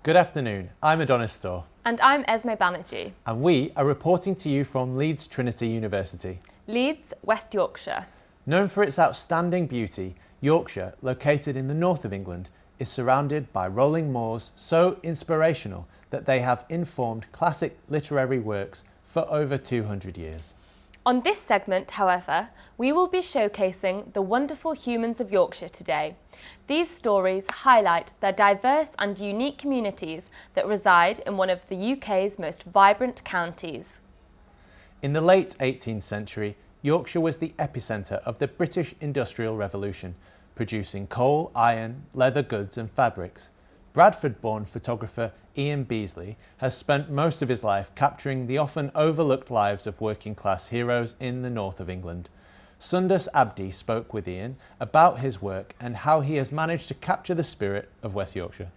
Good afternoon, I'm Adonis Storr. And I'm Esme Banerjee. And we are reporting to you from Leeds Trinity University. Leeds, West Yorkshire. Known for its outstanding beauty, Yorkshire, located in the north of England, is surrounded by rolling moors so inspirational that they have informed classic literary works for over 200 years. On this segment, however, we will be showcasing the wonderful humans of Yorkshire today. These stories highlight the diverse and unique communities that reside in one of the UK's most vibrant counties. In the late 18th century, Yorkshire was the epicentre of the British Industrial Revolution, producing coal, iron, leather goods and fabrics. Bradford-born photographer Ian Beasley has spent most of his life capturing the often overlooked lives of working-class heroes in the north of England. Sundus Abdi spoke with Ian about his work and how he has managed to capture the spirit of West Yorkshire.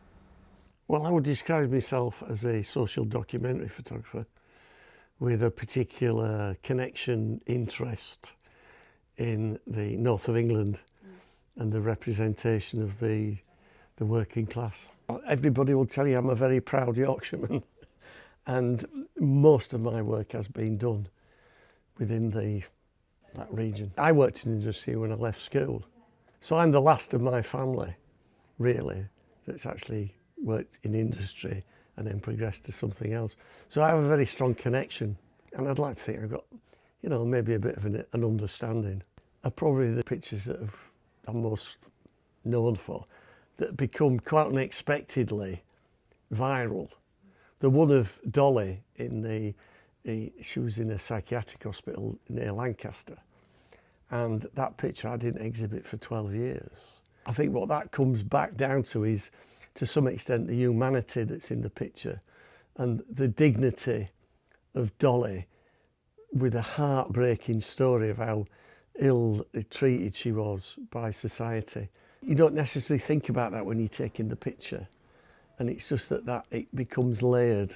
Well, I would describe myself as a social documentary photographer with a particular connection, interest in the north of England and the representation of the working class. Everybody will tell you I'm a very proud Yorkshireman, and most of my work has been done within that region. I worked in industry when I left school, so I'm the last of my family, really, that's actually worked in industry and then progressed to something else. So I have a very strong connection, and I'd like to think I've got, maybe a bit of an understanding. Are probably the pictures that I'm most known for, that become quite unexpectedly viral. The one of Dolly she was in a psychiatric hospital near Lancaster, and that picture I didn't exhibit for 12 years. I think what that comes back down to is, to some extent, the humanity that's in the picture and the dignity of Dolly, with a heartbreaking story of how ill treated she was by society. You don't necessarily think about that when you're taking the picture, and it's just that it becomes layered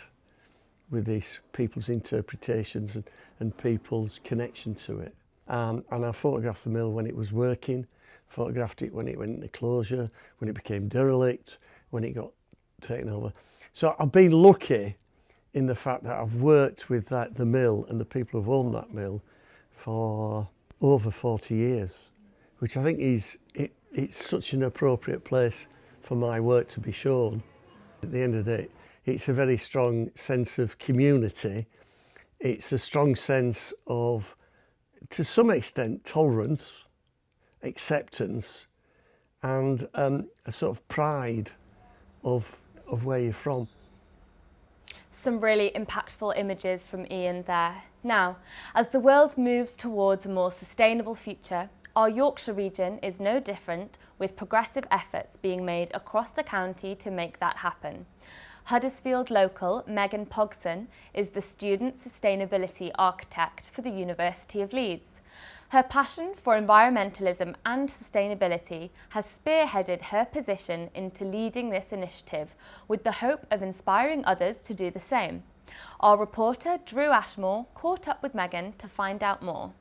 with these people's interpretations and people's connection to it. And I photographed the mill when it was working, photographed it when it went into closure, when it became derelict, when it got taken over. So I've been lucky in the fact that I've worked with the mill and the people who've owned that mill for over 40 years, which I think it's such an appropriate place for my work to be shown. At the end of the day, it's a very strong sense of community. It's a strong sense of, to some extent, tolerance, acceptance, and a sort of pride of where you're from. Some really impactful images from Ian there. Now, as the world moves towards a more sustainable future, our Yorkshire region is no different, with progressive efforts being made across the county to make that happen. Huddersfield local Megan Pogson is the Student Sustainability Architect for the University of Leeds. Her passion for environmentalism and sustainability has spearheaded her position into leading this initiative, with the hope of inspiring others to do the same. Our reporter Drew Ashmore caught up with Megan to find out more.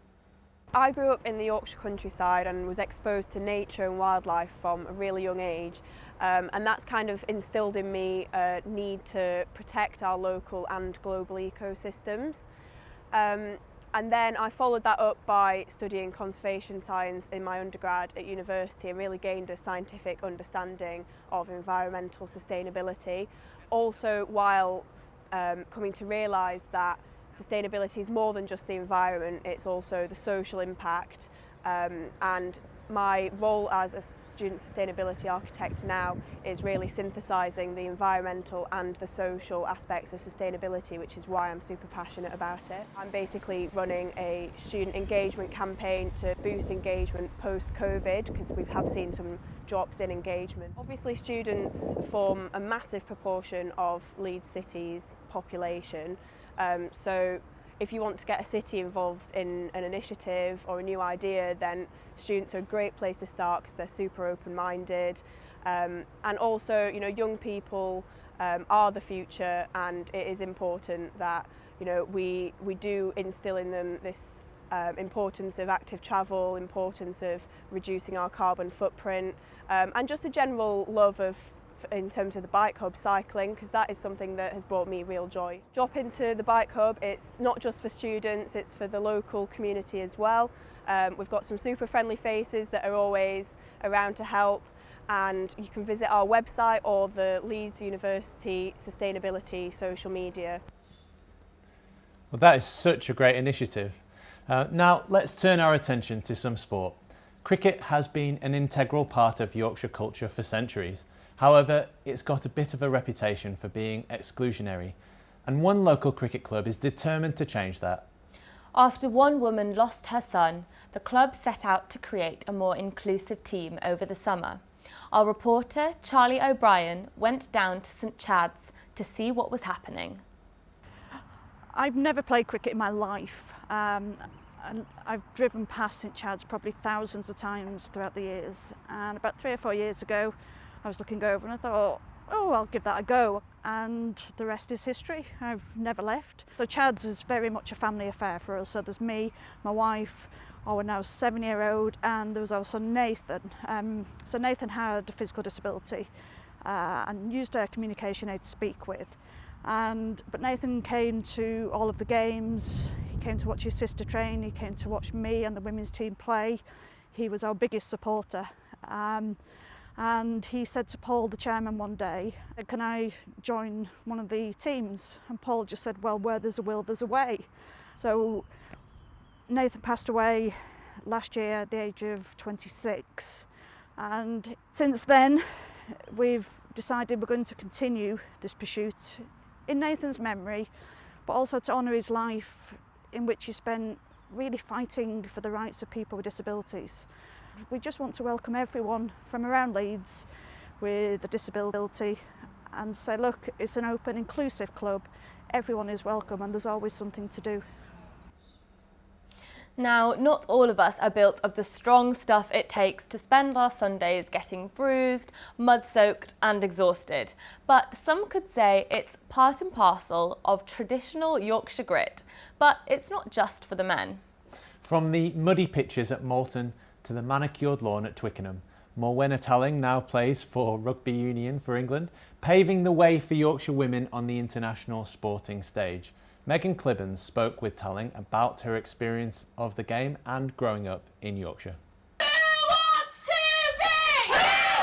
I grew up in the Yorkshire countryside and was exposed to nature and wildlife from a really young age, and that's kind of instilled in me a need to protect our local and global ecosystems. And then I followed that up by studying conservation science in my undergrad at university and really gained a scientific understanding of environmental sustainability. Also, while coming to realise that sustainability is more than just the environment, it's also the social impact, and my role as a student sustainability architect now is really synthesising the environmental and the social aspects of sustainability, which is why I'm super passionate about it. I'm basically running a student engagement campaign to boost engagement post-COVID, because we have seen some drops in engagement. Obviously, students form a massive proportion of Leeds City's population, so if you want to get a city involved in an initiative or a new idea, then students are a great place to start because they're super open-minded, and also, young people are the future, and it is important that we do instill in them this importance of active travel, importance of reducing our carbon footprint, and just a general love of in terms of the bike hub cycling, because that is something that has brought me real joy. Drop into the bike hub, it's not just for students, it's for the local community as well. We've got some super friendly faces that are always around to help, and you can visit our website or the Leeds University Sustainability social media. Well, that is such a great initiative. Now let's turn our attention to some sport. Cricket has been an integral part of Yorkshire culture for centuries. However, it's got a bit of a reputation for being exclusionary, and one local cricket club is determined to change that. After one woman lost her son, the club set out to create a more inclusive team over the summer. Our reporter, Charlie O'Brien, went down to St Chad's to see what was happening. I've never played cricket in my life. And I've driven past St Chad's probably thousands of times throughout the years, and about 3 or 4 years ago I was looking over and I thought, oh, I'll give that a go, and the rest is history. I've never left. So Chad's is very much a family affair for us. So there's me, my wife, our now 7-year-old, and there was also Nathan. So Nathan had a physical disability and used a communication aid to speak with. But Nathan came to all of the games. He came to watch his sister train. He came to watch me and the women's team play. He was our biggest supporter. And he said to Paul, the chairman, one day, can I join one of the teams? And Paul just said, well, where there's a will, there's a way. So Nathan passed away last year at the age of 26. And since then, we've decided we're going to continue this pursuit in Nathan's memory, but also to honour his life, in which he spent really fighting for the rights of people with disabilities. We just want to welcome everyone from around Leeds with a disability and say, look, it's an open, inclusive club. Everyone is welcome and there's always something to do. Now, not all of us are built of the strong stuff it takes to spend our Sundays getting bruised, mud-soaked and exhausted. But some could say it's part and parcel of traditional Yorkshire grit. But it's not just for the men. From the muddy pitches at Moulton to the manicured lawn at Twickenham, Morwenna Talling now plays for Rugby Union for England, paving the way for Yorkshire women on the international sporting stage. Megan Clibbens spoke with Talling about her experience of the game and growing up in Yorkshire. Who wants to be? Who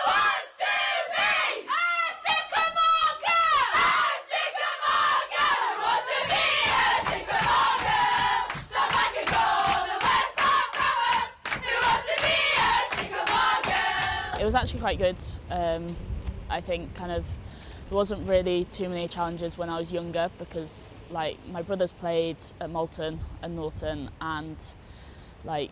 wants to be? A sycamore girl! A sycamore girl! Who wants to be a sycamore girl? Not like a golden West Park Rowan. Who wants to be a sycamore girl? It was actually quite good. I think there wasn't really too many challenges when I was younger because my brothers played at Moulton and Norton, and they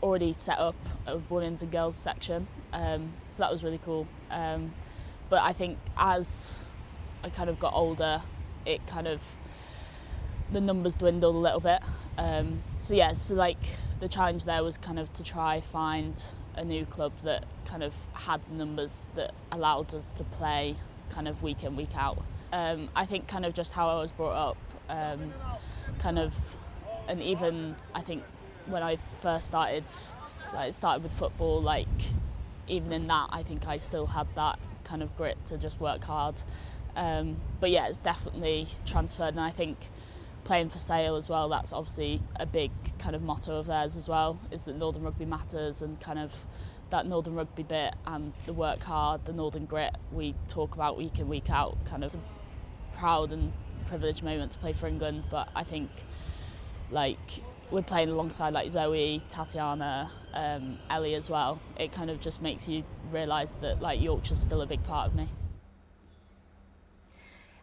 already set up a women's and girls section, so that was really cool. But I think as I got older, the numbers dwindled a little bit. The challenge there was to try find a new club that had numbers that allowed us to play week in, week out. I think just how I was brought up, and even I think when I first started, started with football, even in that I think I still had that grit to just work hard. But yeah, it's definitely transferred, and I think playing for Sale as well, that's obviously a big motto of theirs as well, is that Northern Rugby matters, and that Northern Rugby bit and the work hard, the Northern grit we talk about week in, week out. It's a proud and privileged moment to play for England, but I think we're playing alongside Zoe, Tatiana, Ellie as well. It just makes you realise that Yorkshire's still a big part of me.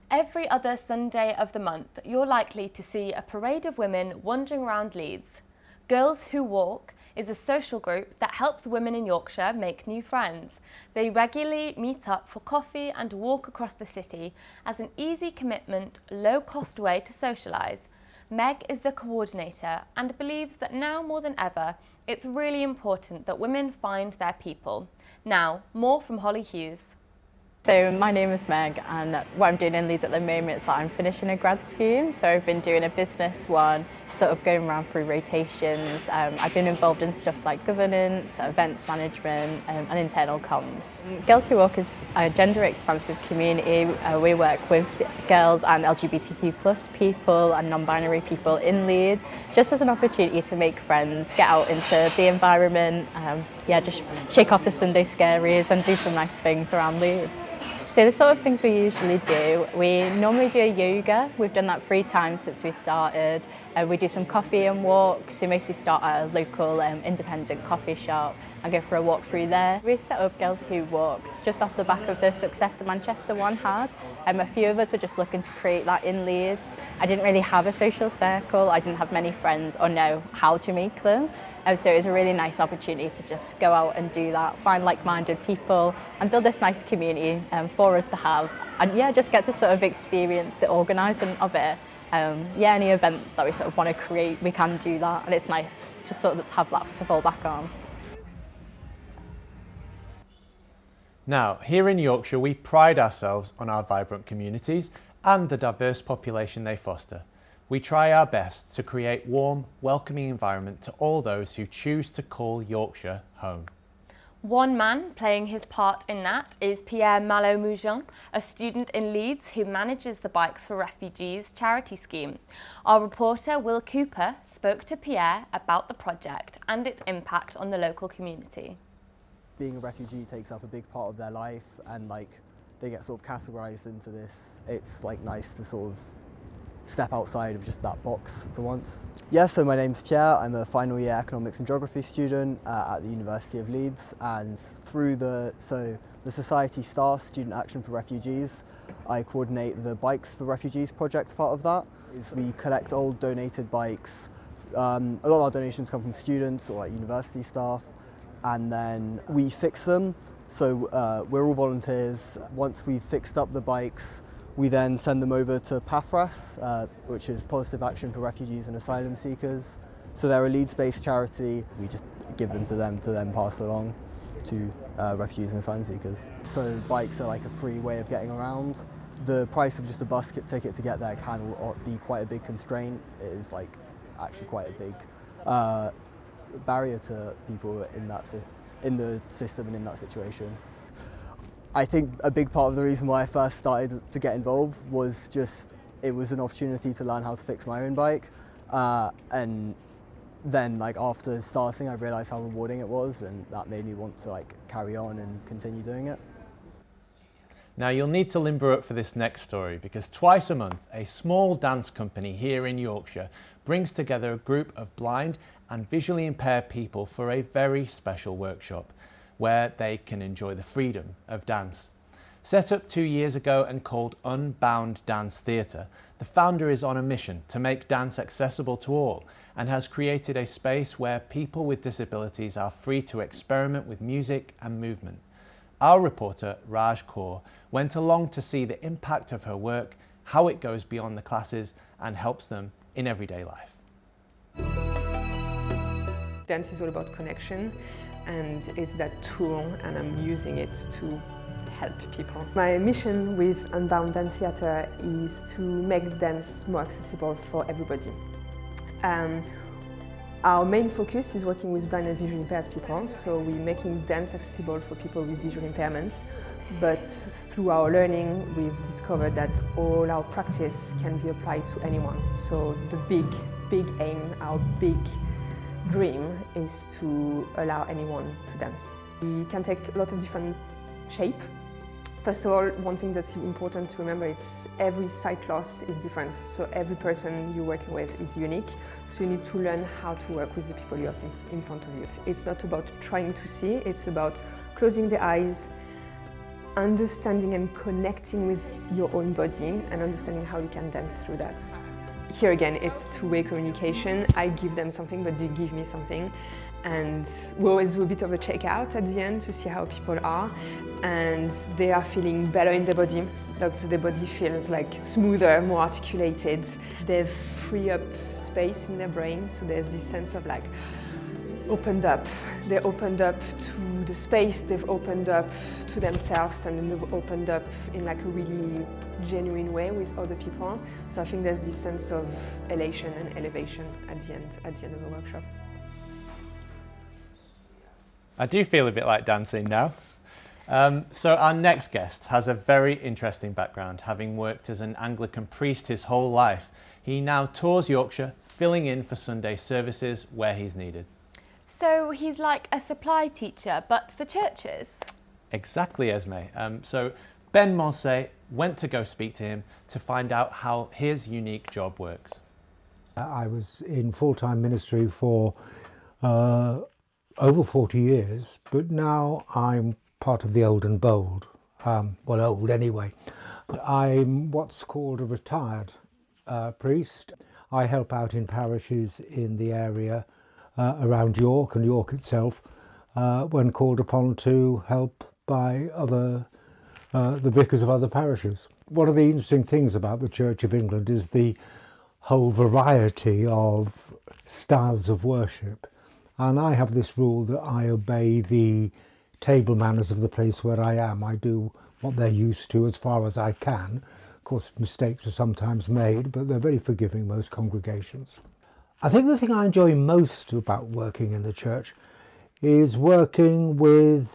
Every other Sunday of the month, you're likely to see a parade of women wandering around Leeds. Girls Who Walk is a social group that helps women in Yorkshire make new friends. They regularly meet up for coffee and walk across the city as an easy commitment, low-cost way to socialise. Meg is the coordinator and believes that now more than ever, it's really important that women find their people. Now, more from Holly Hughes. So my name is Meg, and what I'm doing in Leeds at the moment is that I'm finishing a grad scheme. So I've been doing a business one, sort of going around through rotations. I've been involved in stuff like governance, events management and internal comms. Girls Who Walk is a gender expansive community. We work with girls and LGBTQ+ people and non-binary people in Leeds, just as an opportunity to make friends, get out into the environment, just shake off the Sunday scaries and do some nice things around Leeds. So the sort of things we usually do, we normally do yoga. We've done that 3 times since we started. We do some coffee and walks. We mostly start at a local independent coffee shop and go for a walk through there. We set up Girls Who Walk just off the back of the success the Manchester one had. A few of us were just looking to create that in Leeds. I didn't really have a social circle. I didn't have many friends or know how to make them. So it was a really nice opportunity to just go out and do that, find like-minded people and build this nice community for us to have. And just get to sort of experience the organising of it. Any event that we sort of want to create, we can do that, and it's nice to sort of have that to fall back on. Now, here in Yorkshire, we pride ourselves on our vibrant communities and the diverse population they foster. We try our best to create warm, welcoming environment to all those who choose to call Yorkshire home. One man playing his part in that is Pierre Malo-Moujon, a student in Leeds who manages the Bikes for Refugees charity scheme. Our reporter Will Cooper spoke to Pierre about the project and its impact on the local community. Being a refugee takes up a big part of their life, and they get sort of categorised into this. It's nice to sort of step outside of just that box for once. Yeah, so my name's Pierre. I'm a final year economics and geography student at the University of Leeds, and through the Society Star Student Action for Refugees, I coordinate the Bikes for Refugees project. Part of that is we collect old donated bikes. A lot of our donations come from students or university staff, and then we fix them. So we're all volunteers. Once we've fixed up the bikes, we then send them over to PAFRAS, which is Positive Action for Refugees and Asylum Seekers. So they're a Leeds-based charity. We just give them to then pass along to refugees and asylum seekers. So bikes are a free way of getting around. The price of just a bus ticket to get there can be quite a big constraint. It is actually quite a big barrier to people in the system and in that situation. I think a big part of the reason why I first started to get involved was it was an opportunity to learn how to fix my own bike, and then after starting I realised how rewarding it was, and that made me want to carry on and continue doing it. Now you'll need to limber up for this next story, because twice a month a small dance company here in Yorkshire brings together a group of blind and visually impaired people for a very special workshop where they can enjoy the freedom of dance. Set up 2 years ago and called Unbound Dance Theatre, the founder is on a mission to make dance accessible to all and has created a space where people with disabilities are free to experiment with music and movement. Our reporter Raj Kaur went along to see the impact of her work, how it goes beyond the classes and helps them in everyday life. Dance is all about connection, and it's that tool, and I'm using it to help people. My mission with Unbound Dance Theatre is to make dance more accessible for everybody. Our main focus is working with blind and visually impaired people, so we're making dance accessible for people with visual impairments. But through our learning, we've discovered that all our practice can be applied to anyone. So the big aim, our big dream is to allow anyone to dance. We can take a lot of different shapes. First of all, one thing that's important to remember is every sight loss is different. So every person you're working with is unique. So you need to learn how to work with the people you have in front of you. It's not about trying to see, it's about closing the eyes, understanding and connecting with your own body and understanding how you can dance through that. Here again, it's two-way communication. I give them something, but they give me something. And we always do a bit of a checkout at the end to see how people are. And they are feeling better in their body. Their body feels smoother, more articulated. They free up space in their brain, so there's this sense of opened up. They opened up to the space, they've opened up to themselves, and then they've opened up in a really genuine way with other people. So I think there's this sense of elation and elevation at the end of the workshop. I do feel a bit like dancing now. So our next guest has a very interesting background, having worked as an Anglican priest his whole life. He now tours Yorkshire, filling in for Sunday services where he's needed. So he's like a supply teacher, but for churches? Exactly, Esme. So Ben Moncey went to go speak to him to find out how his unique job works. I was in full-time ministry for over 40 years, but now I'm part of the old and bold. Well, old anyway. I'm what's called a retired priest. I help out in parishes in the area around York and York itself when called upon to help by the vicars of other parishes. One of the interesting things about the Church of England is the whole variety of styles of worship, and I have this rule that I obey the table manners of the place where I am. I do what they're used to as far as I can. Of course, mistakes are sometimes made, but they're very forgiving, most congregations. I think the thing I enjoy most about working in the church is working with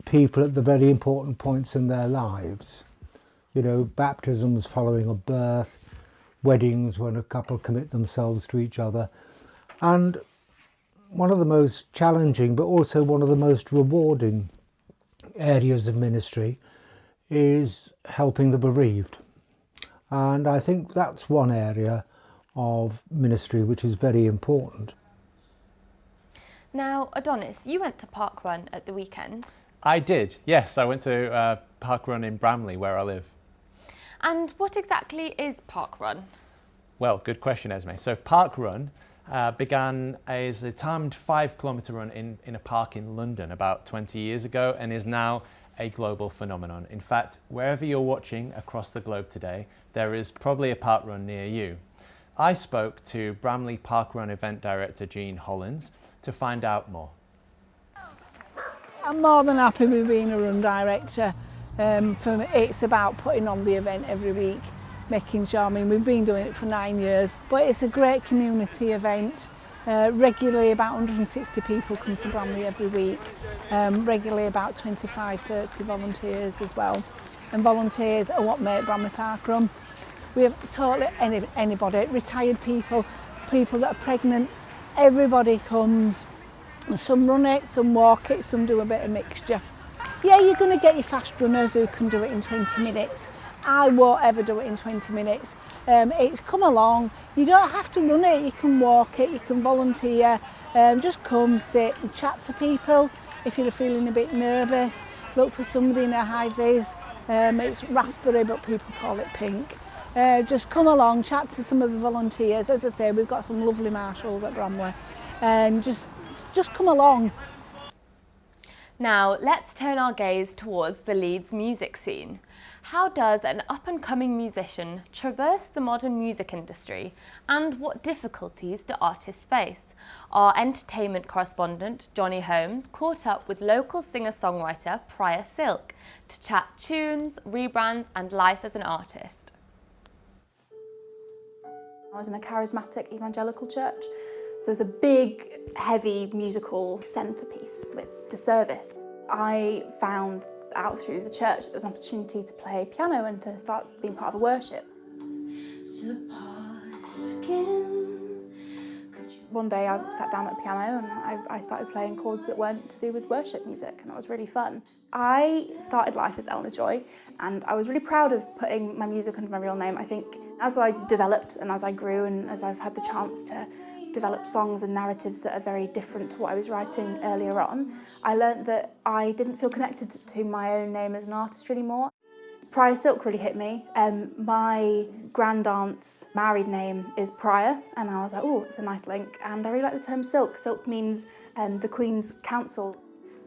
people at the very important points in their lives. You know, baptisms following a birth, weddings when a couple commit themselves to each other. And one of the most challenging, but also one of the most rewarding areas of ministry is helping the bereaved. And I think that's one area of ministry which is very important. Now, Adonis, you went to Parkrun at the weekend. I did, yes. I went to Parkrun in Bramley, where I live. And what exactly is Parkrun? Well, good question, Esme. So Parkrun began as a timed 5-kilometre run in a park in London about 20 years ago and is now a global phenomenon. In fact, wherever you're watching across the globe today, there is probably a parkrun near you. I spoke to Bramley Parkrun event director Jean Hollins to find out more. I'm more than happy with being a run director. For me, it's about putting on the event every week, making sure, we've been doing it for 9 years, but it's a great community event. Regularly about 160 people come to Bramley every week, regularly about 25-30 volunteers as well. And volunteers are what make Bramley Parkrun. We have totally anybody, retired people, people that are pregnant, everybody comes. Some run it, some walk it, some do a bit of mixture. Yeah, you're going to get your fast runners who can do it in 20 minutes. I won't ever do it in 20 minutes. It's come along. You don't have to run it, you can walk it, you can volunteer. Just come, sit and chat to people if you're feeling a bit nervous. Look for somebody in a high vis. It's raspberry, but people call it pink. Just come along, chat to some of the volunteers. As I say, we've got some lovely marshals at Bramley. And just come along. Now, let's turn our gaze towards the Leeds music scene. How does an up-and-coming musician traverse the modern music industry, and what difficulties do artists face? Our entertainment correspondent, Johnny Holmes, caught up with local singer-songwriter Priya Silk to chat tunes, rebrands and life as an artist. I was in a charismatic evangelical church, so there's a big, heavy musical centrepiece with the service. I found out through the church there was an opportunity to play piano and to start being part of a worship. One day I sat down at the piano and I started playing chords that weren't to do with worship music, and that was really fun. I started life as Eleanor Joy, and I was really proud of putting my music under my real name. I think as I developed and as I grew and as I've had the chance to develop songs and narratives that are very different to what I was writing earlier on, I learnt that I didn't feel connected to my own name as an artist anymore. Priya Silk really hit me. My grandaunt's married name is Priya, and I was like, oh, it's a nice link. And I really like the term silk. Silk means the Queen's counsel.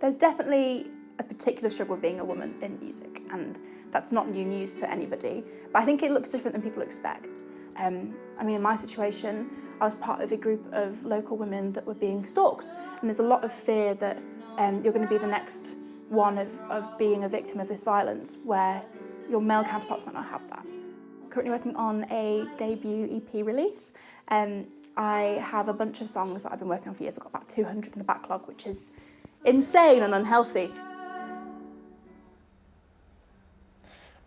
There's definitely a particular struggle with being a woman in music, and that's not new news to anybody. But I think it looks different than people expect. In my situation, I was part of a group of local women that were being stalked, and there's a lot of fear that you're going to be the next one of being a victim of this violence, where your male counterparts might not have that. Currently working on a debut EP release. I have a bunch of songs that I've been working on for years. I've got about 200 in the backlog, which is insane and unhealthy.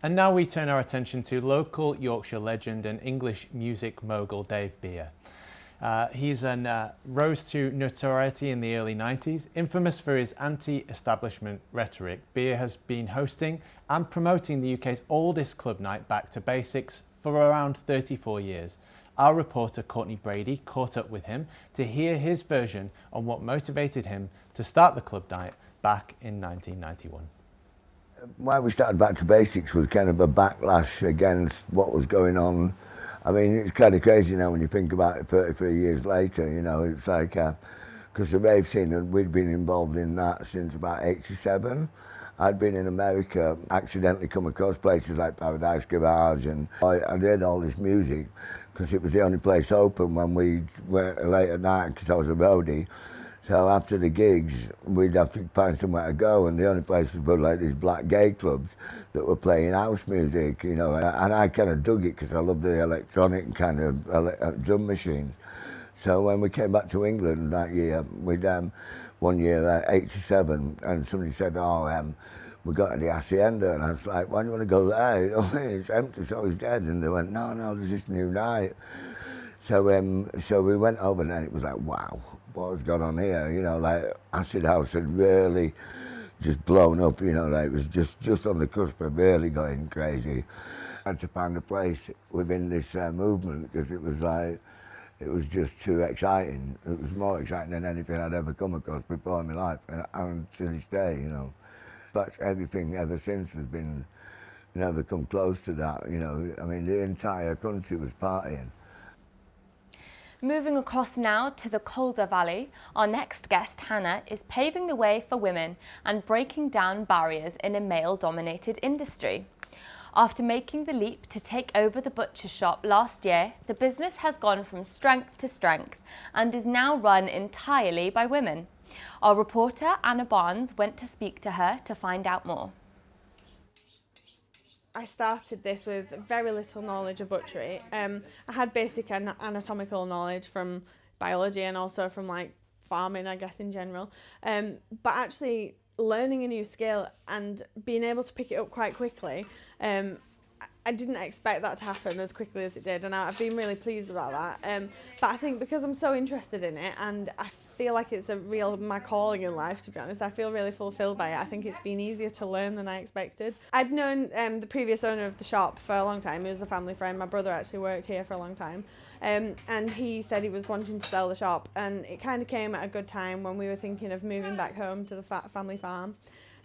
And now we turn our attention to local Yorkshire legend and English music mogul Dave Beer. He's rose to notoriety in the early 90s. Infamous for his anti-establishment rhetoric, Beer has been hosting and promoting the UK's oldest club night, Back to Basics, for around 34 years. Our reporter Courtney Brady caught up with him to hear his version on what motivated him to start the club night back in 1991. Why we started Back to Basics was kind of a backlash against what was going on. I mean, it's kind of crazy now when you think about it 33 years later, you know, it's like, because the rave scene, we'd been involved in that since about 87. I'd been in America, accidentally come across places like Paradise Garage, and I heard all this music because it was the only place open when we went late at night, because I was a roadie. So after the gigs, we'd have to find somewhere to go, and the only places were like these black gay clubs that were playing house music, you know, and I kind of dug it because I loved the electronic kind of drum machines. So when we came back to England that year, we'd one year, 87, and somebody said, we got to the Hacienda, and I was like, why do you want to go there? You know, it's empty, so he's dead. And they went, no, there's this new night. So we went over, and then it was like, wow, what was going on here? You know, like Acid House had really just blown up, you know, like it was just on the cusp of really going crazy. I had to find a place within this movement, because it was like, it was just too exciting. It was more exciting than anything I'd ever come across before in my life, and to this day, you know. But everything ever since has been, never come close to that, you know. I mean, the entire country was partying. Moving across now to the Calder Valley, our next guest, Hannah, is paving the way for women and breaking down barriers in a male-dominated industry. After making the leap to take over the butcher shop last year, the business has gone from strength to strength and is now run entirely by women. Our reporter, Anna Barnes, went to speak to her to find out more. I started this with very little knowledge of butchery. I had basic anatomical knowledge from biology and also from like farming, I guess, in general. But actually learning a new skill and being able to pick it up quite quickly, I didn't expect that to happen as quickly as it did, and I've been really pleased about that. But I think because I'm so interested in it, and I feel like it's my calling in life, to be honest, I feel really fulfilled by it. I think it's been easier to learn than I expected. I'd known the previous owner of the shop for a long time. He was a family friend. My brother actually worked here for a long time. And he said he was wanting to sell the shop, and it kind of came at a good time when we were thinking of moving back home to the family farm.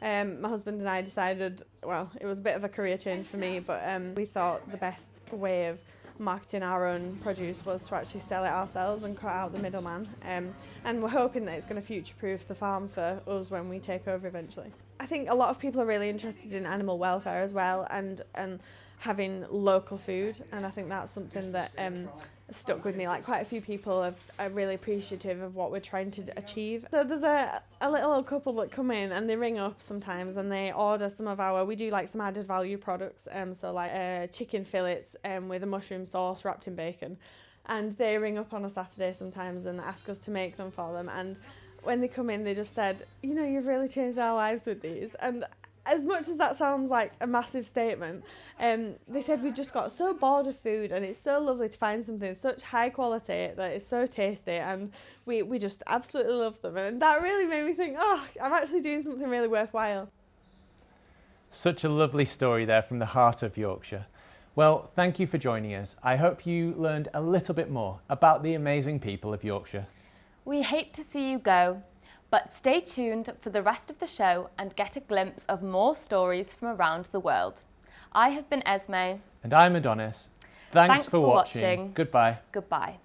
My husband and I decided, well, it was a bit of a career change for me, but we thought the best way of marketing our own produce was to actually sell it ourselves and cut out the middleman. And we're hoping that it's going to future-proof the farm for us when we take over eventually. I think a lot of people are really interested in animal welfare as well, and having local food, and I think that's something that stuck with me. Like, quite a few people are really appreciative of what we're trying to achieve. So there's a little old couple that come in and they ring up sometimes and they order some of we do like some added value products, so like chicken fillets with a mushroom sauce wrapped in bacon, and they ring up on a Saturday sometimes and ask us to make them for them. And when they come in, they just said, you know, you've really changed our lives with these. And as much as that sounds like a massive statement, they said we just got so bored of food, and it's so lovely to find something such high quality that is so tasty, and we just absolutely love them. And that really made me think, oh, I'm actually doing something really worthwhile. Such a lovely story there from the heart of Yorkshire. Well, thank you for joining us. I hope you learned a little bit more about the amazing people of Yorkshire. We hate to see you go, but stay tuned for the rest of the show and get a glimpse of more stories from around the world. I have been Esme. And I'm Adonis. Thanks for watching. Goodbye. Goodbye.